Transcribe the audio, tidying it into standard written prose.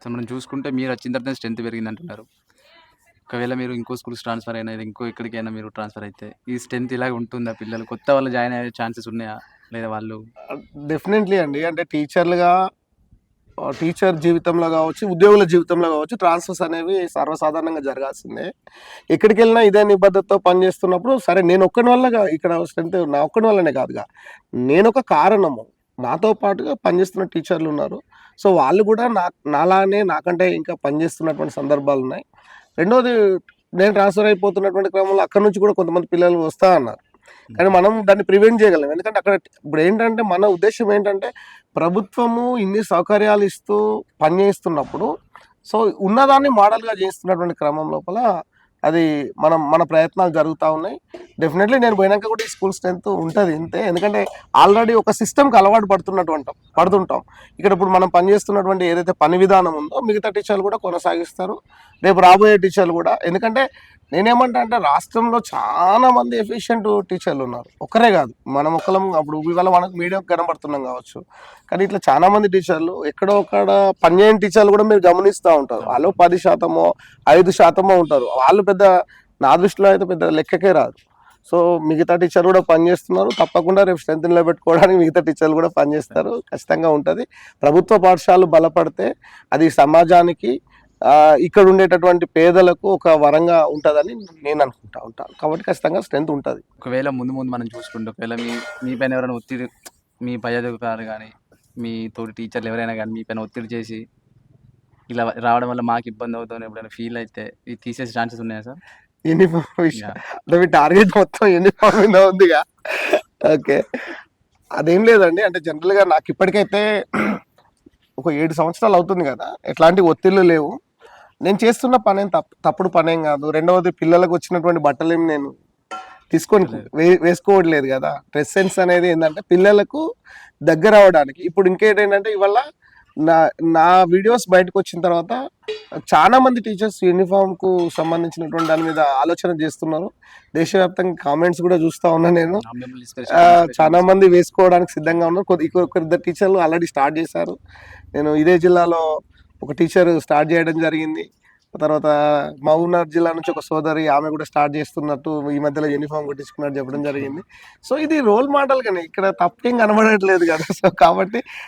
So, మనం చూసుకుంటే మీరొచ్చిన తర్వాత స్ట్రెంత్ పెరిగిందంటున్నారు. ఒకవేళ మీరు ఇంకో స్కూల్‌కి ట్రాన్స్‌ఫర్ అయినా, లేదా ఇంకో ఎక్కడికైనా మీరు ట్రాన్స్‌ఫర్ అయితే, ఈ స్ట్రెంత్ ఇలాగ ఉంటుందా పిల్లలు? కొత్త వాళ్ళు జాయిన్ అయ్యే ఛాన్సెస్ ఉన్నాయా? లేదా వాళ్ళు డెఫినెట్లీ అండి. అంటే టీచర్లుగా టీచర్ జీవితంలో గావచ్చు, ఉద్యోగుల జీవితంలో గావచ్చు ట్రాన్స్‌ఫర్స్ అనేవి సర్వసాధారణంగా జరగాల్సిందే. ఎక్కడికెళ్ళినా ఇదే నిబద్ధతతో పనిచేస్తున్నప్పుడు సరే నేనొక్కని వల్ల ఇక్కడ స్ట్రెంత్ నా ఒక్కని వల్లనే కాదుగా. నేనొక కారణము. నాతో పాటుగా పనిచేస్తున్న టీచర్లున్నారు. సో, వాళ్ళు గూడా నాలానే నాకంటే ఇంకా పనిచేస్తున్నటువంటి సందర్భాలున్నాయి. రెండోది నేను ట్రాన్స్‌ఫర్ అయిపోతున్నటువంటి క్రమంలో అక్కడి నుంచి కూడా కొంతమంది పిల్లలు వస్తా అన్నారు. కానీ మనం దాన్ని ప్రివెంట్ చేయగలం. ఎందుకంటే అక్కడ ఇప్పుడేంటంటే మన ఉద్దేశ్యం ఏంటంటే ప్రభుత్వము ఇన్ని సౌకర్యాలు ఇస్తూ పనిచేస్తున్నప్పుడు సో ఉన్నదాన్ని మోడల్‌గా చేస్తున్నటువంటి క్రమం లోపల అది మన ప్రయత్నాలు జరుగుతా ఉన్నాయి. డెఫినెట్‌లీ నేను పోయినాక కూడా ఈ స్కూల్ స్ట్రెంత్ ఉంటది ఇంతే. ఎందుకంటే ఆల్రెడీ ఒక సిస్టమ్‌కి అలవాటు పడుతుంటాం. ఇక్కడ ఇప్పుడు మనం పనిచేస్తున్నటువంటి ఏదైతే పని విధానం ఉందో మిగతా టీచర్లు కూడా కొనసాగిస్తారు. రేపు రాబోయే టీచర్లు కూడా ఎందుకంటే నేనేమంటా అంటే రాష్ట్రంలో చాలా మంది ఎఫిషియెంట్ టీచర్లు ఉన్నారు. ఒక్కరే కాదు. మనం ఒక్కలం అప్పుడు ఇవాళ మనకు మీడియాకు కనబడుతున్నాం కావచ్చు. కానీ ఇట్లా చాలా మంది టీచర్లు ఎక్కడో అక్కడ పనిచేయని టీచర్లు కూడా మీరు గమనిస్తూ ఉంటారు. వాళ్ళు 10% 5% ఉంటారు. వాళ్ళు పెద్ద నా దృష్టిలో అయితే పెద్ద లెక్కకే రాదు. సో మిగతా టీచర్ కూడా పనిచేస్తున్నారు. తప్పకుండా రేపు స్ట్రెంత్ నిలబెట్టుకోవడానికి మిగతా టీచర్లు కూడా పనిచేస్తారు. ఖచ్చితంగా ఉంటుంది. ప్రభుత్వ పాఠశాలలు బలపడితే అది సమాజానికి ఇక్కడ ఉండేటటువంటి పేదలకు ఒక వరంగా ఉంటుందని నేను అనుకుంటా ఉంటాను. కాబట్టి ఖచ్చితంగా స్ట్రెంత్ ఉంటుంది. ఒకవేళ ముందు ముందు మనం చూసుకుంటే ఒకవేళ మీ పైన ఎవరైనా ఒత్తిడి మీ పై అధికారులు గానీ, మీ తోటి టీచర్లు ఎవరైనా గానీ మీ పైన ఒత్తిడి చేసి, ఇలా రావడం వల్ల మాకు ఇబ్బంది అవుతుందని ఎప్పుడైనా ఫీల్ అయితే ఇది తీసేసే ఛాన్సెస్ ఉన్నాయా సార్? యూనిఫామ్ విషయం యాహ్! అంటే మీ టార్గెట్ మొత్తం యూనిఫామ్ మీద ఉందిగా. ఓకే. అదేం లేదండి. అంటే జనరల్‌గా నాకు ఇప్పటికైతే ఒక 7 సంవత్సరాలు అవుతుంది కదా! ఎట్లాంటి ఒత్తిళ్ళు లేవు. నేను చేస్తున్న పనేం తప్పుడు పనేం కాదు. రెండవది పిల్లలకు వచ్చినటువంటి బట్టలేమి నేను తీసుకొని వేసుకోవట్లేదు కదా. డ్రెస్ సెన్స్ అనేది ఏంటంటే పిల్లలకు దగ్గర అవ్వడానికి. ఇప్పుడు ఇంకేంటంటే ఇవాళ నా నా వీడియోస్ బయటకు వచ్చిన తర్వాత చాలా మంది టీచర్స్ యూనిఫామ్‌కు సంబంధించినటువంటి దాని మీద ఆలోచన చేస్తున్నారు. దేశవ్యాప్తంగా కామెంట్స్ కూడా చూస్తా ఉన్నా నేను. మిమ్మల్ని ఇన్స్పిరేషన్ చాలా మంది వేసుకోవడానికి సిద్ధంగా ఉన్నారు. ఇద్దరు టీచర్లు ఆల్రెడీ స్టార్ట్ చేశారు. నేను ఇదే జిల్లాలో ఒక టీచర్ స్టార్ట్ చేయడం జరిగింది. తర్వాత మహబూబ్‌నగర్ జిల్లా నుంచి ఒక సోదరి ఆమె కూడా స్టార్ట్ చేస్తున్నట్టు ఈ మధ్యలో యూనిఫామ్ కుట్టించుకున్నట్టు చెప్పడం జరిగింది. సో ఇది రోల్ మోడల్ గానే ఇక్కడ తప్పేం కనబడట్లేదు కదా. సో కాబట్టి